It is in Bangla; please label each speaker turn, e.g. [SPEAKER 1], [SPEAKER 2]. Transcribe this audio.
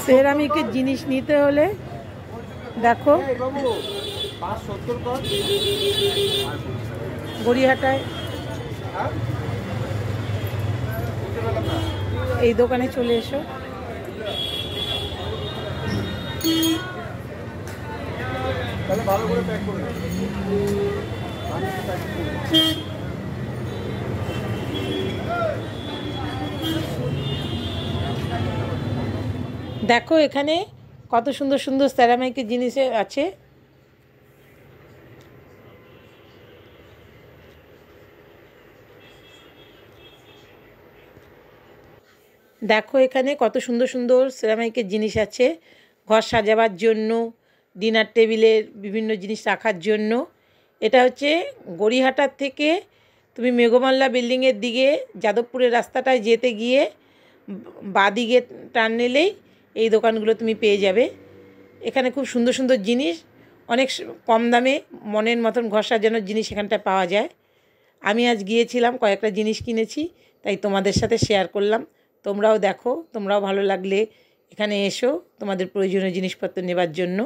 [SPEAKER 1] সেরামিকের জিনিস নিতে হলে দেখো গড়িয়াহাটায় এই দোকানে চলে এসো। ভালো করে প্যাক করে দেখো এখানে কত সুন্দর সুন্দর সেরামিকের জিনিস আছে। দেখো এখানে কত সুন্দর সুন্দর সেরামিকের জিনিস আছে, ঘর সাজাবার জন্য, ডিনার টেবিলের বিভিন্ন জিনিস রাখার জন্য। এটা হচ্ছে গড়িয়াহাটার থেকে তুমি মেঘমাল্লা বিল্ডিংয়ের দিকে যাদবপুরের রাস্তাটায় যেতে গিয়ে বাঁদিকে টার্ন নিলেই এই দোকানগুলো তুমি পেয়ে যাবে। এখানে খুব সুন্দর সুন্দর জিনিস অনেক কম দামে মনের মতন ঘর সাজানোর জিনিস এখানটায় পাওয়া যায়। আমি আজ গিয়েছিলাম, কয়েকটা জিনিস কিনেছি, তাই তোমাদের সাথে শেয়ার করলাম। তোমরাও দেখো, তোমরাও ভালো লাগলে এখানে এসো তোমাদের প্রয়োজনীয় জিনিসপত্র নেবার জন্য।